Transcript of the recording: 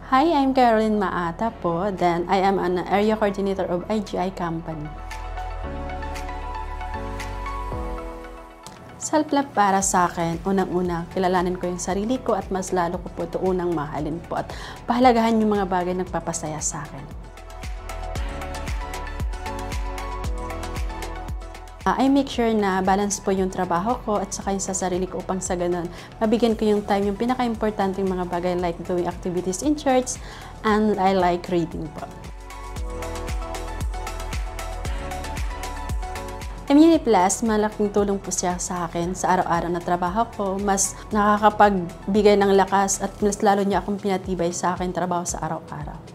Hi, I'm Caroline Maata po. Then, I am an area coordinator of IGI company. Self-love para sa akin, unang-una, kilalanin ko yung sarili ko at mas lalo ko po ito unang mahalin po at pahalagahan yung mga bagay na nagpapasaya sa akin. I make sure na balance po yung trabaho ko at saka yung sa sarili ko upang sa ganun, mabigyan ko yung time yung pinaka-importante mga bagay like doing activities in church and I like reading po. Immunity Plus, malaking tulong po siya sa akin sa araw-araw na trabaho ko. Mas nakakapagbigay ng lakas at mas lalo niya akong pinatibay sa akin trabaho sa araw-araw.